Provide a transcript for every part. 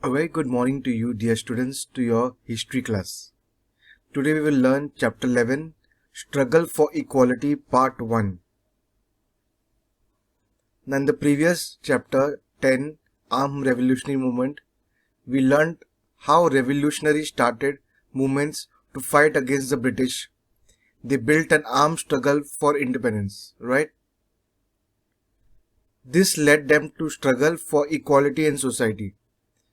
A very good morning to you, dear students, to your history class. Today we will learn chapter 11, Struggle for Equality, part 1. Now in the previous chapter 10, Armed Revolutionary Movement, we learned how revolutionaries started movements to fight against the British. They built an armed struggle for independence, right? This led them to struggle for equality in society,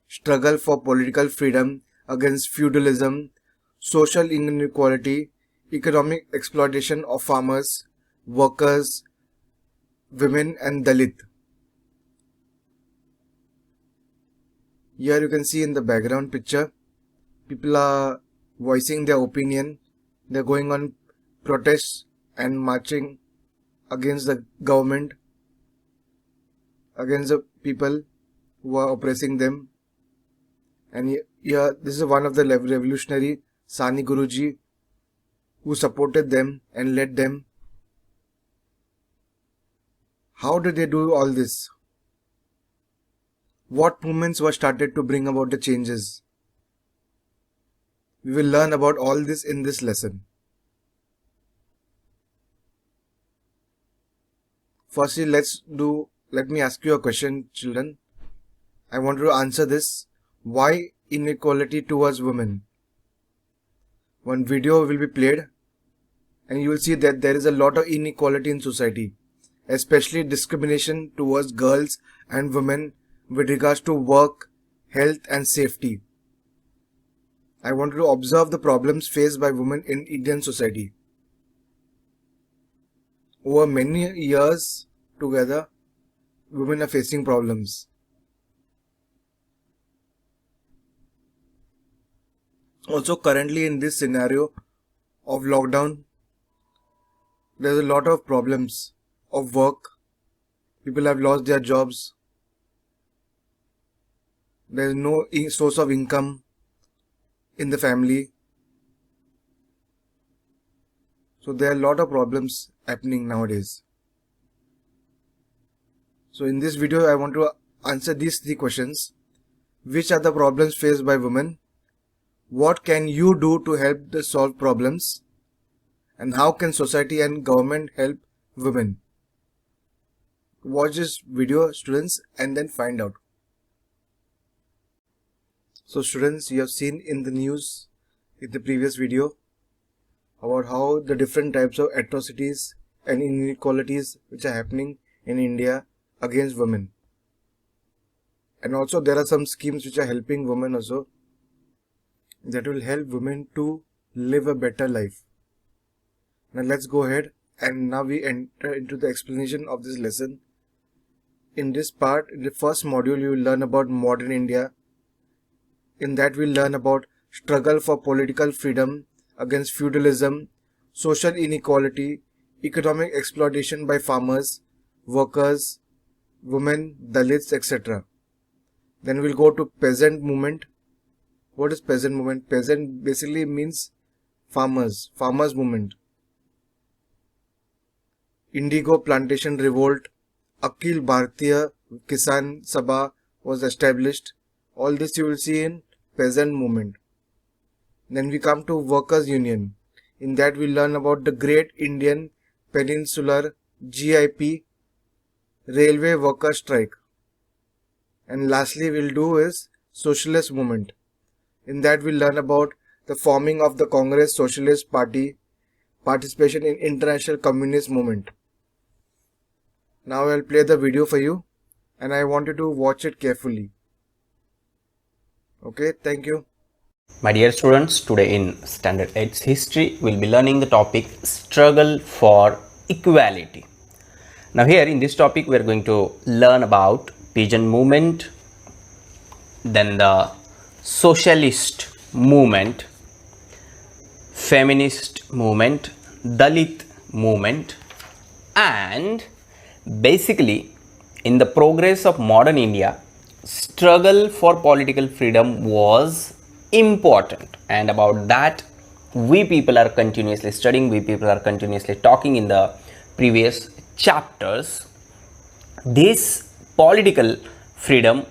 struggle for political freedom against feudalism, social inequality, economic exploitation of farmers, workers, women and Dalit. Here you can see in the background picture, people are voicing their opinion. They're going on protests and marching against the government, against the people who are oppressing them. And here, this is one of the revolutionary, Sani Guruji, who supported them and led them. How did they do all this? What movements were started to bring about the changes? We will learn about all this in this lesson. Firstly, let me ask you a question, children. I want you to answer this. Why inequality towards women? One video will be played and you will see that there is a lot of inequality in society, especially discrimination towards girls and women with regards to work, health and safety. I want you to observe the problems faced by women in Indian society. Over many years together, women are facing problems. Also, currently in this scenario of lockdown, there's a lot of problems of work. People have lost their jobs. There's no source of income in the family. So there are a lot of problems happening nowadays. So in this video, I want to answer these 3 questions. Which are the problems faced by women? What can you do to help to solve problems? And how can society and government help women? Watch this video, students, and then find out. So students, you have seen in the news in the previous video about how the different types of atrocities and inequalities which are happening in India against women. And also there are some schemes which are helping women also, that will help women to live a better life. Now let's go ahead and now we enter into the explanation of this lesson. In this part, in the first module, you will learn about modern India. In that we'll learn about struggle for political freedom against feudalism, social inequality, economic exploitation by farmers, workers, women, Dalits, etc. Then we'll go to Peasant Movement. What is Peasant Movement? Peasant basically means farmers movement. Indigo plantation revolt, Akhil Bharatiya Kisan Sabha was established. All this you will see in Peasant Movement. Then we come to Workers' Union. In that we learn about the Great Indian Peninsular GIP Railway Worker Strike. And lastly we'll do is Socialist Movement. In that we learn about the forming of the Congress Socialist Party, participation in International Communist Movement. Now I'll play the video for you and I want you to watch it carefully. Okay, thank you. My dear students, today in Standard 8th History, we'll be learning the topic Struggle for Equality. Now here in this topic, we are going to learn about Peasant Movement, then the Socialist Movement, Feminist Movement, Dalit Movement, and basically in the progress of modern India, struggle for political freedom was important, and about that we people are continuously studying, we people are continuously talking in the previous chapters. This political freedom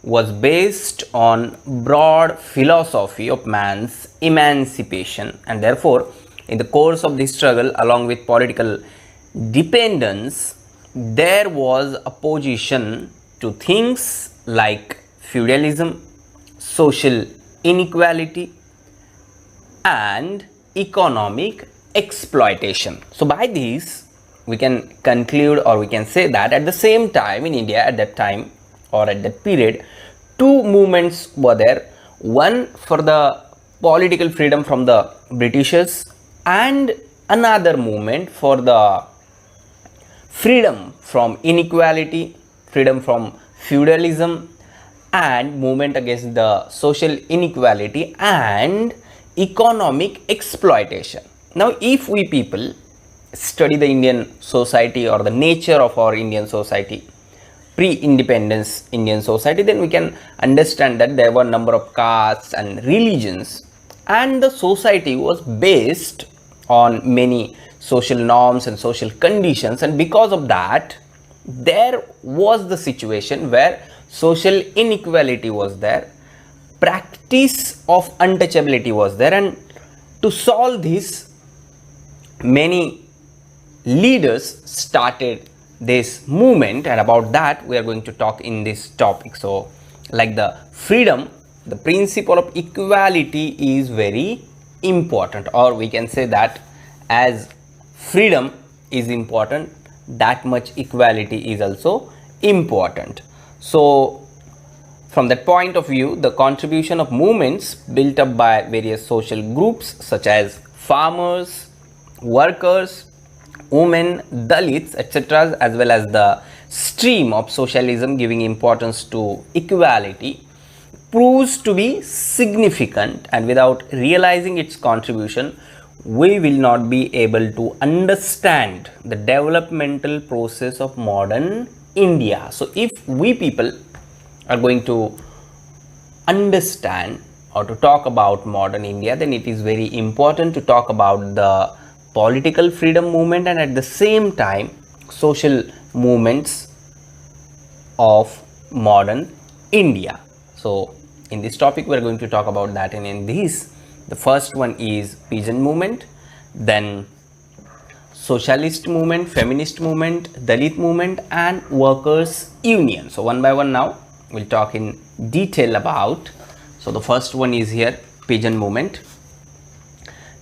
was based on broad philosophy of man's emancipation, and therefore in the course of this struggle along with political dependence there was opposition to things like feudalism, social inequality and economic exploitation. So by this we can conclude, or we can say that at the same time in India at that time or at that period, two movements were there. One for the political freedom from the Britishers and another movement for the freedom from inequality, freedom from feudalism and movement against the social inequality and economic exploitation. Now if we people study the Indian society or the nature of our Indian society, pre-independence Indian society, then we can understand that there were a number of castes and religions, and the society was based on many social norms and social conditions, and because of that there was the situation where social inequality was there, practice of untouchability was there, and to solve this many leaders started this movement, and about that we are going to talk in this topic. So like the freedom, the principle of equality is very important, or we can say that as freedom is important, that much equality is also important. So from that point of view, the contribution of movements built up by various social groups such as farmers, workers, women, Dalits, etc., as well as the stream of socialism giving importance to equality proves to be significant, and without realizing its contribution we will not be able to understand the developmental process of modern India. So if we people are going to understand or to talk about modern India, then it is very important to talk about the political freedom movement and at the same time social movements of modern India. So in this topic we are going to talk about that, and in this the first one is Peasant Movement, then Socialist Movement, Feminist Movement, Dalit Movement and Workers Union. So one by one now we'll talk in detail about. So the first one is here, Peasant Movement.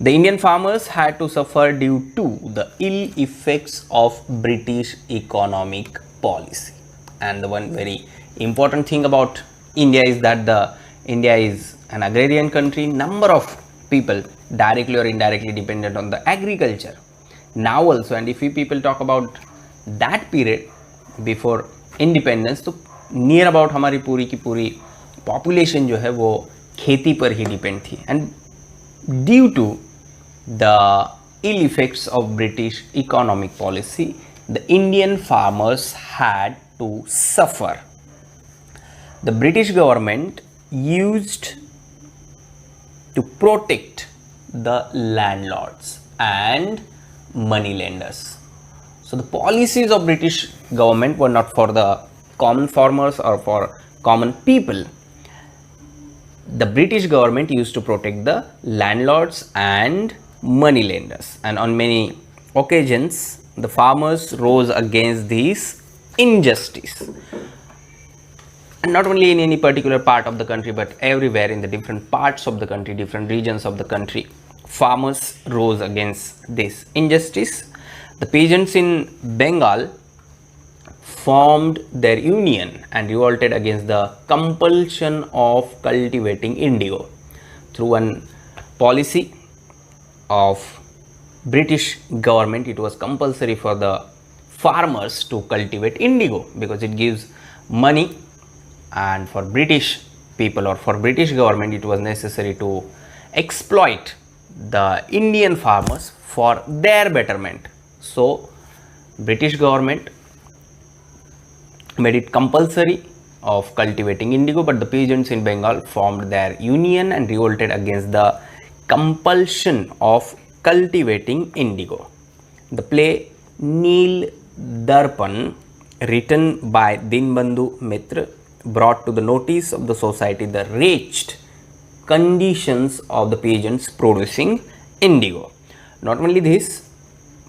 The Indian farmers had to suffer due to the ill effects of British economic policy, and the one very important thing about India is that India is an agrarian country. Number of people directly or indirectly dependent on the agriculture now also, and if we people talk about that period before independence, तो near about हमारी पूरी की पूरी population जो है वो खेती पर ही depend थी, and due to the ill effects of British economic policy the Indian farmers had to suffer. The British government used to protect the landlords and money lenders. So the policies of British government were not for the common farmers or for common people. The British government used to protect the landlords and money lenders, and on many occasions the farmers rose against these injustice, and not only in any particular part of the country but everywhere in the different parts of the country, different regions of the country, farmers rose against this injustice. The peasants in Bengal formed their union and revolted against the compulsion of cultivating indigo. Through one policy of British government, it was compulsory for the farmers to cultivate indigo because it gives money, and for British people or for British government it was necessary to exploit the Indian farmers for their betterment. So British government made it compulsory of cultivating indigo, but the peasants in Bengal formed their union and revolted against the compulsion of cultivating indigo. The play Neel Darpan, written by Dinbandhu Mitra, brought to the notice of the society the wretched conditions of the peasants producing indigo. Not only this,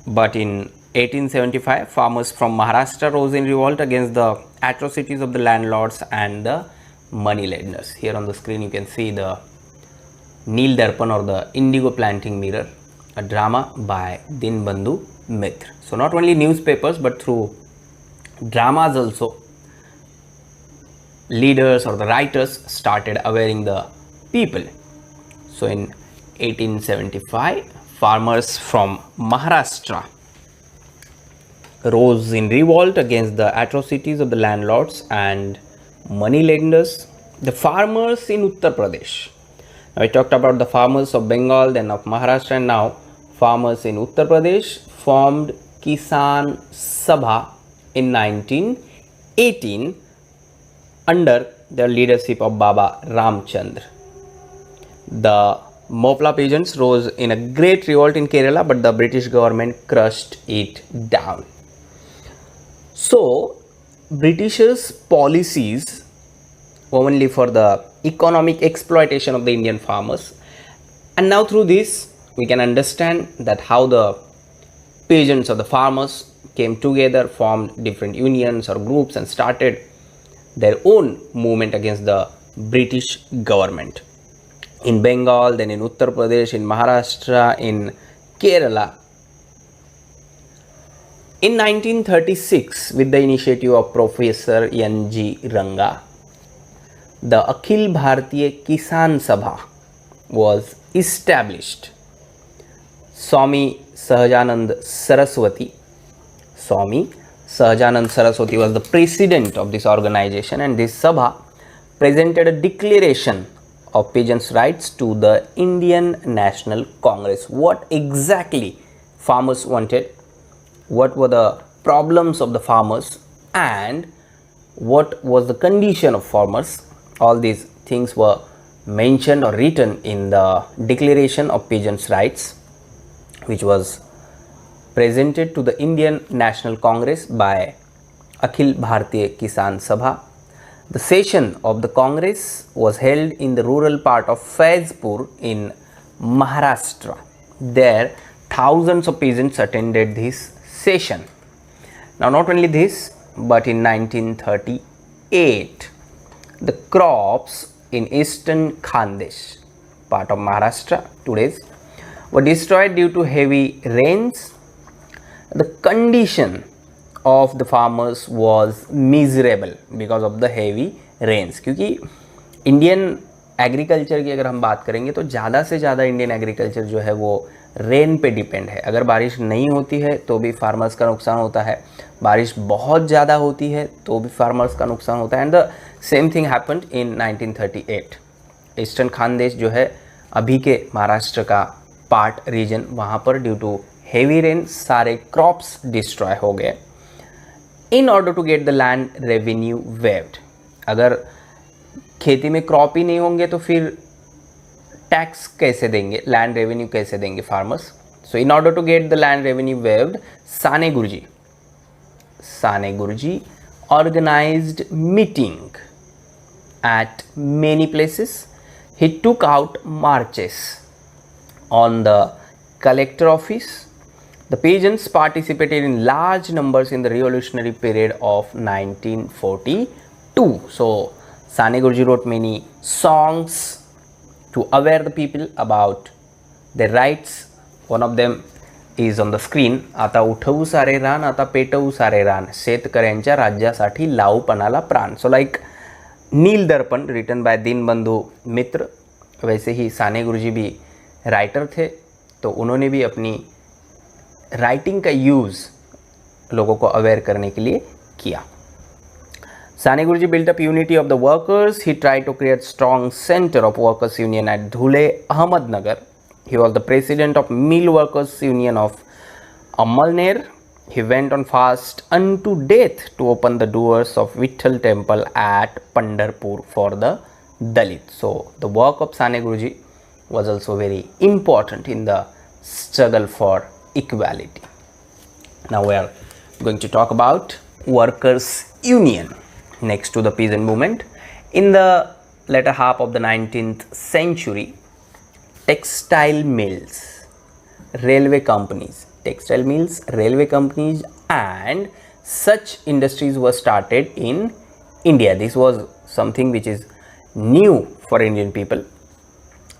but in 1875, farmers from Maharashtra rose in revolt against the atrocities of the landlords and the moneylenders. Here on the screen you can see the Neel Darpan or the Indigo planting mirror, a drama by Dinbandhu Mitra. So not only newspapers but through dramas also, leaders or the writers started awareing the people. So in 1875, farmers from Maharashtra rose in revolt against the atrocities of the landlords and moneylenders. The farmers in Uttar Pradesh. Now we talked about the farmers of Bengal, then of Maharashtra, and now farmers in Uttar Pradesh formed Kisan Sabha in 1918 under the leadership of Baba Ramchandra. The Mopla peasants rose in a great revolt in Kerala, but the British government crushed it down. So, Britishers' policies were only for the economic exploitation of the Indian farmers, and now through this we can understand that how the peasants or the farmers came together, formed different unions or groups and started their own movement against the British government. In Bengal, then in Uttar Pradesh, in Maharashtra, in Kerala. In 1936, with the initiative of Professor N.G. Ranga, the Akhil Bharatiya Kisan Sabha was established. Swami Sahajanand Saraswati was the president of this organization, and this Sabha presented a declaration of peasants' rights to the Indian National Congress. What exactly farmers wanted, what were the problems of the farmers, and what was the condition of farmers, all these things were mentioned or written in the Declaration of Peasants' Rights, which was presented to the Indian National Congress by Akhil Bharatiya Kisan Sabha. The session of the Congress was held in the rural part of Faizpur in Maharashtra. There, thousands of peasants attended this session. Now, not only this, but in 1938, the crops in eastern Khandesh, part of Maharashtra today, were destroyed due to heavy rains. The condition of the farmers was miserable because of the heavy rains. क्योंकि Indian agriculture की अगर हम बात करेंगे तो ज़्यादा से ज़्यादा इंडियन एग्रीकल्चर जो है वो रेन पे डिपेंड है. अगर बारिश नहीं होती है तो भी फार्मर्स का नुकसान होता है, बारिश बहुत ज़्यादा होती है तो भी फार्मर्स का नुकसान होता है. And the same thing happened in 1938. Eastern Khandesh जो है अभी के महाराष्ट्र का पार्ट रीजन, वहाँ पर ड्यू टू हेवी रेन सारे क्रॉप्स डिस्ट्रॉय हो गए. In order to get the land revenue waived, अगर खेती में क्रॉप ही नहीं होंगे तो फिर टैक्स कैसे देंगे, लैंड रेवेन्यू कैसे देंगे farmers. So in order to get the land revenue waived, Sane Guruji organized meeting at many places. He took out marches on the collector office. The peasants participated in large numbers in the revolutionary period of 1942. So Sane Guruji wrote many songs to aware the people about their rights. One of them is on the screen. आता उठवू सारे रान, आता पेटवू सारे रान, शेतकऱ्यांच्या राज्यासाठी लावू पणाला प्राण. So like नील दर्पण रिटन बाय दीनबंधु मित्र, वैसे ही साने गुरुजी भी राइटर थे, तो उन्होंने भी अपनी राइटिंग का यूज़ लोगों को अवेयर करने के लिए किया. Sane Guruji built up unity of the workers. He tried to create strong center of workers union at Dhule, Ahmednagar. He was the president of Mill Workers Union of Amalner. He went on fast unto death to open the doors of Vitthal temple at Pandharpur for the Dalit. So the work of Sane Guruji was also very important in the struggle for equality. Now we are going to talk about workers union. next to the peasant movement. In the latter half of the 19th century, textile mills, railway companies, and such industries were started in India. This was something which is new for Indian people.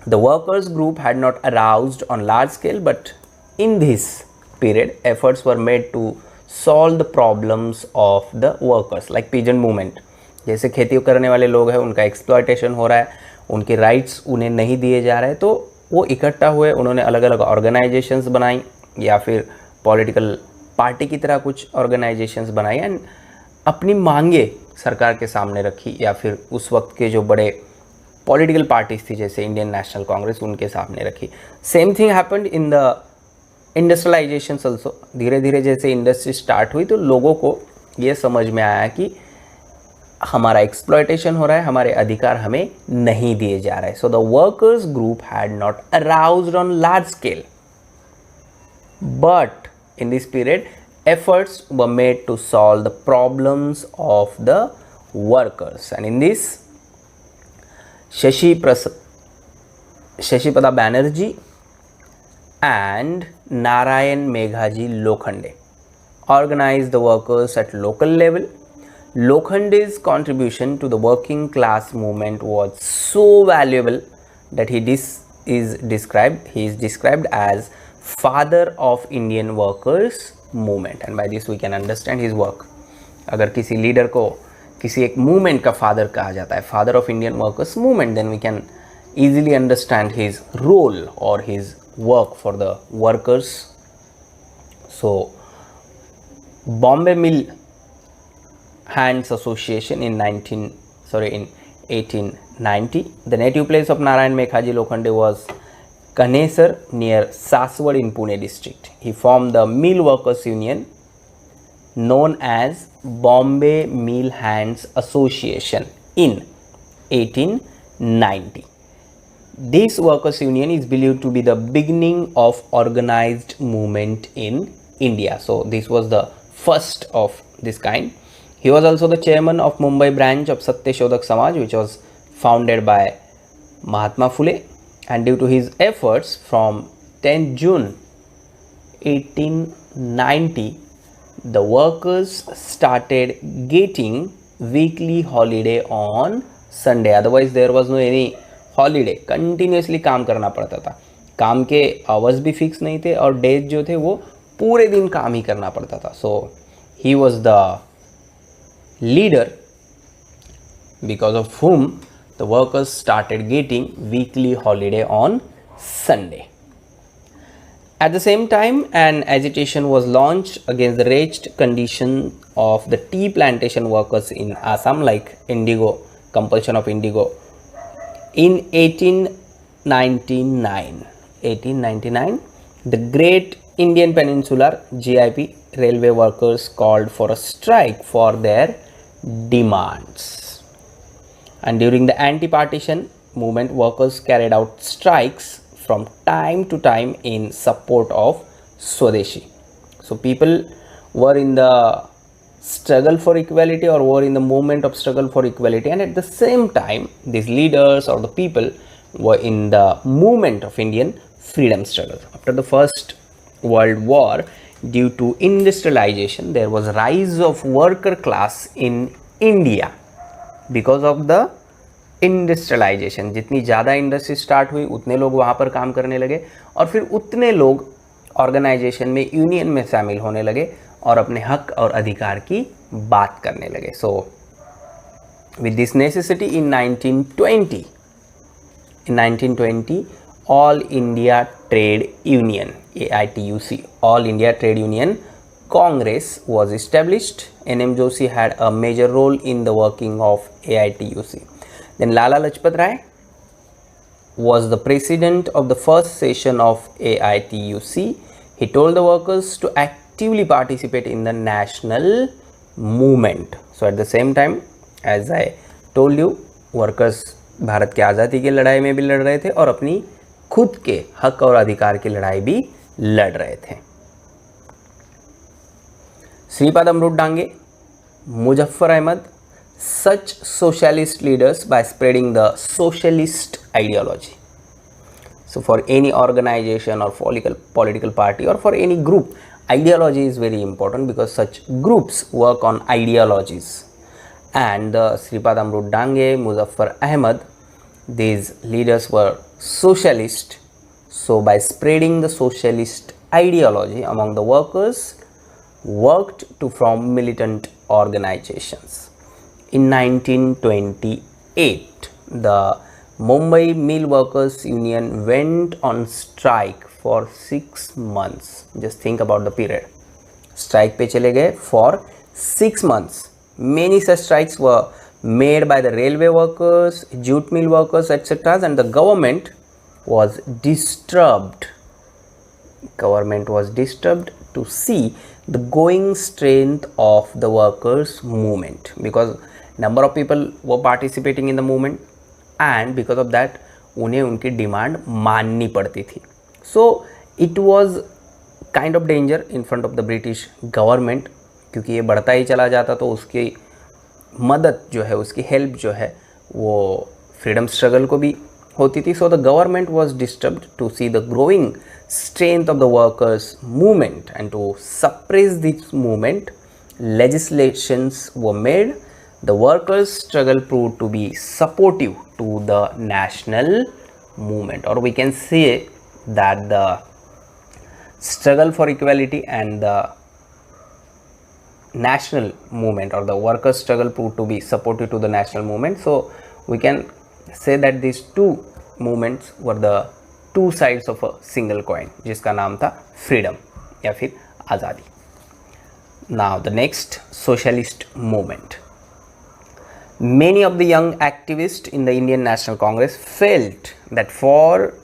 The workers group had not aroused on large scale, but in this period efforts were made to solve the problems of the workers, like peasant movement. जैसे खेती करने वाले लोग हैं, उनका exploitation हो रहा है, उनके राइट्स उन्हें नहीं दिए जा रहे, तो वो इकट्ठा हुए, उन्होंने अलग अलग ऑर्गेनाइजेशंस बनाई या फिर पॉलिटिकल पार्टी की तरह कुछ ऑर्गेनाइजेशंस बनाई एंड अपनी मांगे सरकार के सामने रखी, या फिर उस वक्त के जो बड़े पॉलिटिकल पार्टीज थी जैसे इंडियन नेशनल कांग्रेस, उनके सामने रखी. Same thing happened in the industrialisations also. धीरे धीरे जैसे इंडस्ट्री स्टार्ट हुई तो लोगों को ये समझ में आया कि हमारा एक्सप्लॉयटेशन हो रहा है, हमारे अधिकार हमें नहीं दिए जा रहे. So the workers group had not aroused on large scale, but in this period efforts were made to solve the problems of the workers, and in this Shashipada Banerjee and Narayan Meghaji Lokhande organized the workers at local level. Lokhande's contribution to the working class movement was so valuable that he is described as father of Indian workers movement, and by this we can understand his work. अगर किसी leader को किसी एक movement का father कहा जाता है, father of Indian workers movement, then we can easily understand his role or his work for the workers. So Bombay Mill Hands Association in 1890. The native place of Narayan Meghaji Lokhande was Kanesar near Saswad in Pune district. He formed the Mill Workers Union known as Bombay Mill Hands Association in 1890. This workers union is believed to be the beginning of organized movement in India. So this was the first of this kind. He was also the chairman of Mumbai branch of Satyashodak Samaj, which was founded by Mahatma Phule. And due to his efforts, from 10 June 1890, the workers started getting weekly holiday on Sunday. Otherwise, there was no any holiday. Continuously काम करना पड़ता था. काम के hours भी fix नहीं थे और डेज जो थे वो पूरे दिन काम ही करना पड़ता था. So he was the leader because of whom the workers started getting weekly holiday on Sunday. At the same time, an agitation was launched against the wretched condition of the tea plantation workers in Assam, like indigo, compulsion of indigo. In 1899, the Great Indian Peninsular GIP railway workers called for a strike for their demands. And during the anti-partition movement, workers carried out strikes from time to time in support of Swadeshi. So people were in the struggle for equality or were in the movement of struggle for equality, and at the same time these leaders or the people were in the movement of Indian freedom struggle. After the First World War, due to industrialization, there was a rise of worker class in India because of the industrialisation. जितनी ज़्यादा industry start हुई उतने लोग वहाँ पर काम करने लगे और फिर उतने लोग ऑर्गेनाइजेशन में, यूनियन में शामिल होने लगे और अपने हक और अधिकार की बात करने लगे. So with this necessity in 1920 all India trade union AITUC, all India trade union Congress was established. N.M. Joshi had a major role in the working of AITUC. Then Lala Lajpat Rai was the president of the first session of AITUC. He told the workers to actively participate in the national movement. So at the same time, as I told you, workers Bharat के आज़ादी की लड़ाई में भी लड़ रहे थे और अपनी खुद के हक और अधिकार की लड़ाई भी लड़ रहे थे. Shripad Amrit Dange, Muzaffar Ahmad, such socialist leaders by spreading the socialist ideology. So for any organization or political party or for any group, ideology is very important because such groups work on ideologies. And the Sripad Amrut Dange, Muzaffar Ahmad, these leaders were socialist. So by spreading the socialist ideology among the workers, worked to form militant organizations. In 1928, the Mumbai Mill Workers Union went on strike for 6 months. Just think about the period. Strike पे चले गए for 6 months. Many such strikes were made by the railway workers, jute mill workers, etc. And the government was disturbed. To see the going strength of the workers movement, because number of people were participating in the movement and because of that उन्हें उनकी demand माननी पड़ती थी. So it was kind of danger in front of the British government, क्योंकि ये बढ़ता ही चला जाता तो उसकी मदद जो है, उसकी हेल्प जो है वो फ्रीडम स्ट्रगल को भी होती थी. So the government was disturbed to see the growing strength of the workers movement, and to suppress this movement legislations were made. The workers struggle proved to be supportive to the national movement, or we can say that the struggle for equality and the national movement, or the workers struggle proved to be supportive to the national movement. So we can say that these two movements were the two sides of a single coin, जिसका नाम था freedom या फिर आज़ादी. Now the next, socialist movement. Many of the young activists in the Indian National Congress felt that for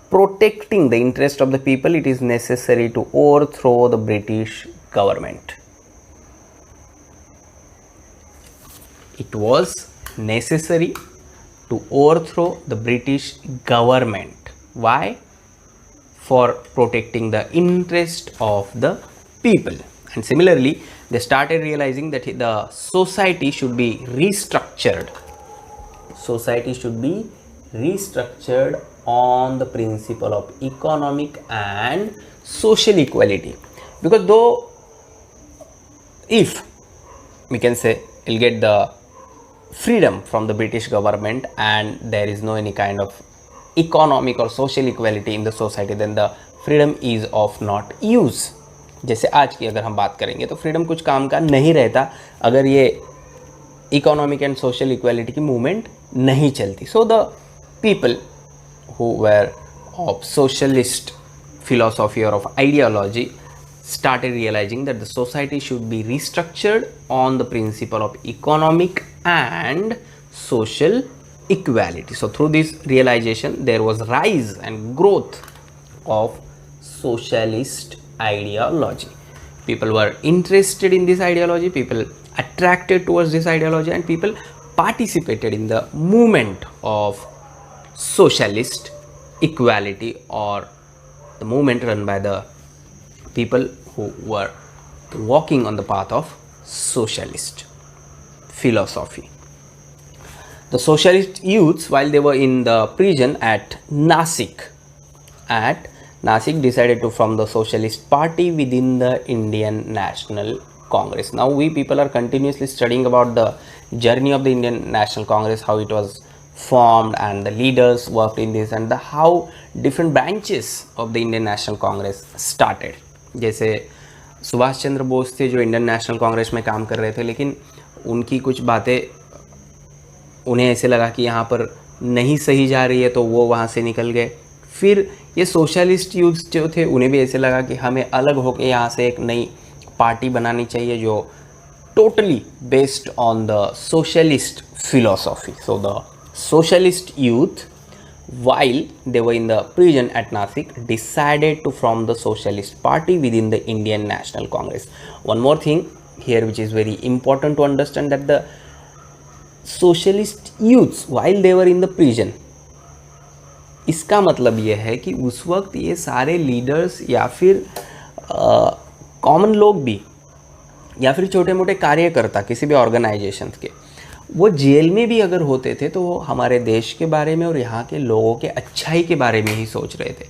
protecting the interest of the people, it is necessary to overthrow the British government. It was necessary to overthrow the British government. Why? For protecting the interest of the people. And similarly, they started realizing that the society should be restructured. Society should be restructured on the principle of economic and social equality. Because though, if we can say, you'll get the freedom from the British government and there is no any kind of economic or social equality in the society, then the freedom is of not use. जैसे आज की अगर हम बात करेंगे तो freedom कुछ काम का नहीं रहता अगर ये इकोनॉमिक एंड सोशल इक्वालिटी की मूवमेंट नहीं चलती. So the people who were of socialist philosophy or of ideology started realizing that the society should be restructured on the principle of economic and social equality. So through this realization there was rise and growth of socialist ideology. People were interested in this ideology, people attracted towards this ideology, and people participated in the movement of socialist equality, or the movement run by the people who were walking on the path of socialist philosophy. The socialist youths, while they were in the prison at Nasik, decided to form the Socialist Party within the Indian National Congress. Now we people are continuously studying about the journey of the Indian National Congress, how it was formed and the leaders worked in this, and how different branches of the Indian National Congress started. जैसे सुभाष चंद्र बोस थे जो Indian National Congress में काम कर रहे थे, लेकिन उनकी कुछ बातें उन्हें ऐसे लगा कि यहाँ पर नहीं सही जा रही है तो वो वहाँ से निकल गए. फिर ये सोशलिस्ट यूथ जो थे उन्हें भी ऐसे लगा कि हमें अलग होकर यहाँ से एक नई पार्टी बनानी चाहिए जो totally based on the socialist philosophy. So the socialist youth, while they were in the prison at Nasik, decided to form the Socialist Party within the Indian National Congress. One more thing here which is very important to understand, that the socialist youths while they were in the prison, इसका मतलब ये है कि उस वक्त ये सारे leaders या फिर कॉमन लोग भी या फिर छोटे मोटे कार्यकर्ता किसी भी ऑर्गेनाइजेशंस के, वो जेल में भी अगर होते थे तो वो हमारे देश के बारे में और यहाँ के लोगों के अच्छाई के बारे में ही सोच रहे थे.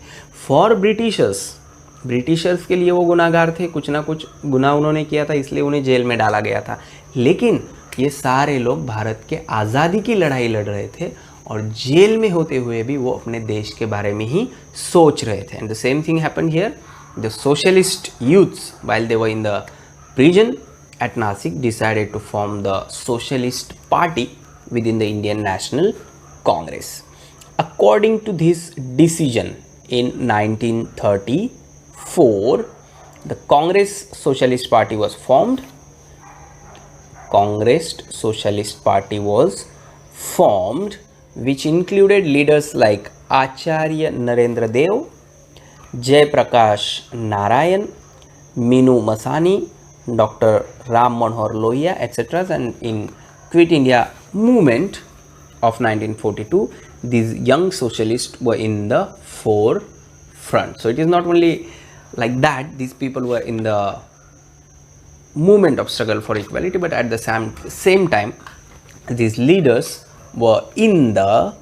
फॉर ब्रिटिशर्स के लिए वो गुनाहगार थे, कुछ ना कुछ गुनाह उन्होंने किया था, इसलिए उन्हें जेल में डाला गया था. लेकिन ये सारे लोग भारत के आज़ादी की लड़ाई लड़ रहे थे और जेल में होते हुए भी वो अपने देश के बारे में ही सोच रहे थे. And the same thing happened here. The socialist youths while they were in the prison at Nasik decided to form the Socialist Party within the Indian National Congress. According to this decision in 1934, the Congress Socialist Party was formed. Congress Socialist Party was formed, which included leaders like Acharya Narendra Dev, Jay Prakash Narayan, Minu Masani, Dr. Ram Manohar Lohia, etc. And in Quit India movement of 1942, these young socialists were in the forefront. So it is not only like that these people were in the movement of struggle for equality, but at the same time these leaders were in the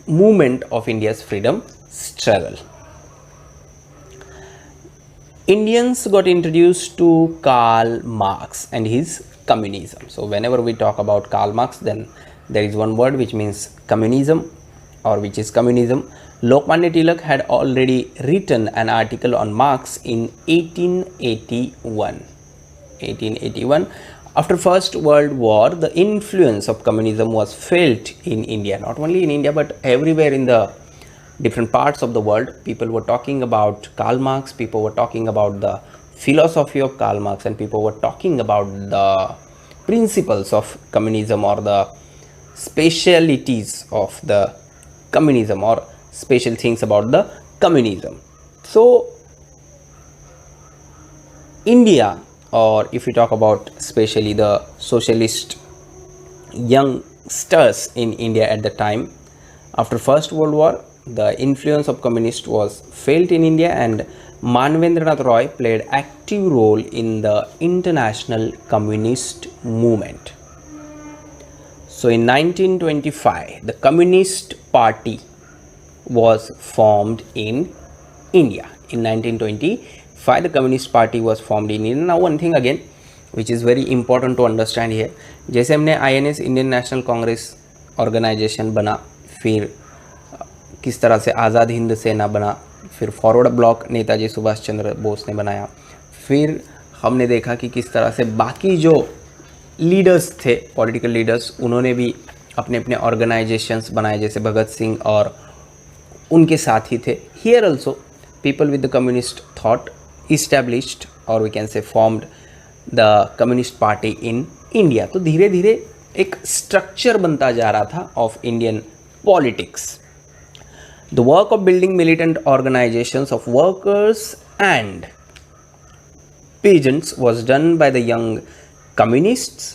movement of India's freedom struggle. Indians got introduced to Karl Marx and his communism. So whenever we talk about Karl Marx, then there is one word which means communism, or which is communism. Lokmanya Tilak had already written an article on Marx in 1881. After First World War, the influence of communism was felt in India. Not only in India, but everywhere in the different parts of the world. People were talking about Karl Marx, people were talking about the philosophy of Karl Marx, and people were talking about the principles of communism, or the specialities of the communism, or special things about the communism. So India, or if we talk about especially the socialist youngsters in India at the time, after First World War, the influence of communists was felt in India, and Manvendranath Roy played active role in the international communist movement. So in 1925, the Communist Party was formed in India. In 1925, the Communist Party was formed in India. Now one thing again which is very important to understand here, जैसे हमने INS Indian National Congress organisation बना, फिर किस तरह से आज़ाद हिंद सेना बना, फिर फॉरवर्ड ब्लॉक नेताजी सुभाष चंद्र बोस ने बनाया, फिर हमने देखा कि किस तरह से बाकी जो लीडर्स थे, पॉलिटिकल लीडर्स, उन्होंने भी अपने अपने ऑर्गेनाइजेशंस बनाए, जैसे भगत सिंह और उनके साथी थे. Here also people with the communist thought established, और we can say formed the communist party in India. तो धीरे धीरे एक स्ट्रक्चर बनता जा रहा था of Indian politics. The work of building militant organizations of workers and peasants was done by the young communists.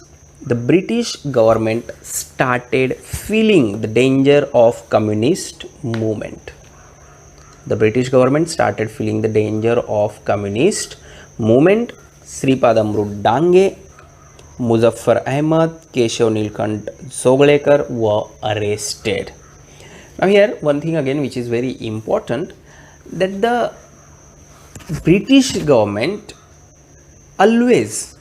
The British government started feeling the danger of communist movement. The British government started feeling the danger of communist movement. Sripad Amrut Dange, Muzaffar Ahmad, Keshav Nilkant Zoglekar were arrested. Now here one thing again which is very important, that the British government always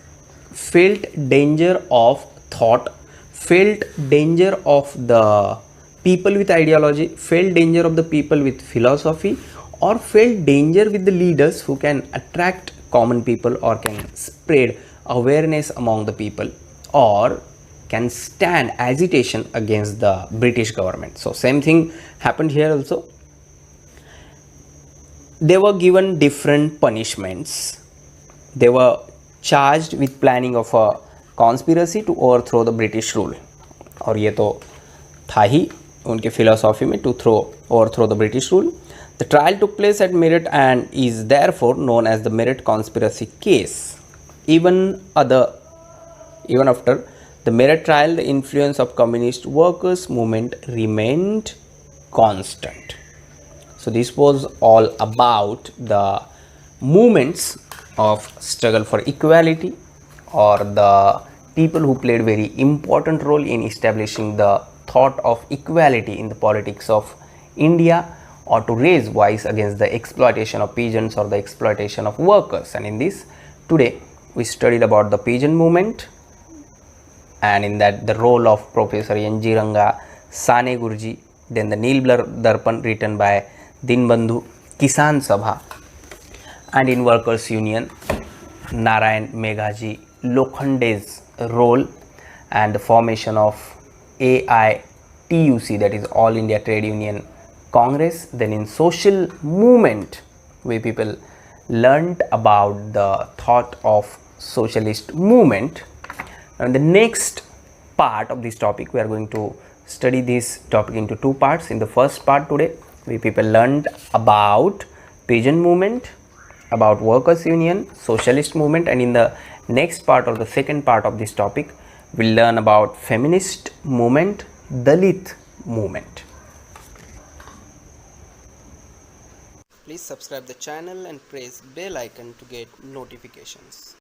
felt danger of thought, felt danger of the people with ideology, felt danger of the people with philosophy, or felt danger with the leaders who can attract common people or can spread awareness among the people, or can stand agitation against the British government. So same thing happened here also. They were given different punishments. They were charged with planning of a conspiracy to overthrow the British rule. और ये तो था ही उनके philosophy में, to overthrow the British rule. The trial took place at Meerut and is therefore known as the Meerut conspiracy case. Even after the Meerut trial, the influence of communist workers movement remained constant. So this was all about the movements of struggle for equality, or the people who played very important role in establishing the thought of equality in the politics of India, or to raise voice against the exploitation of peasants or the exploitation of workers. And in this, today we studied about the Peasant Movement, and in that the role of Professor N.G. Ranga, Sane Gurji, then the Neelblar Darpan written by Dinbandhu, Kisan Sabha, and in Workers Union, Narayan Meghaji Lokhande's role, and the formation of AITUC, that is All India Trade Union Congress. Then in Social Movement, we people learnt about the thought of Socialist Movement. And the next part of this topic, we are going to study this topic into two parts. In the first part today, we people learned about Peasant Movement, about Workers Union, Socialist Movement, and in the next part or the second part of this topic, we'll learn about Feminist Movement, Dalit Movement. Please subscribe the channel and press bell icon to get notifications.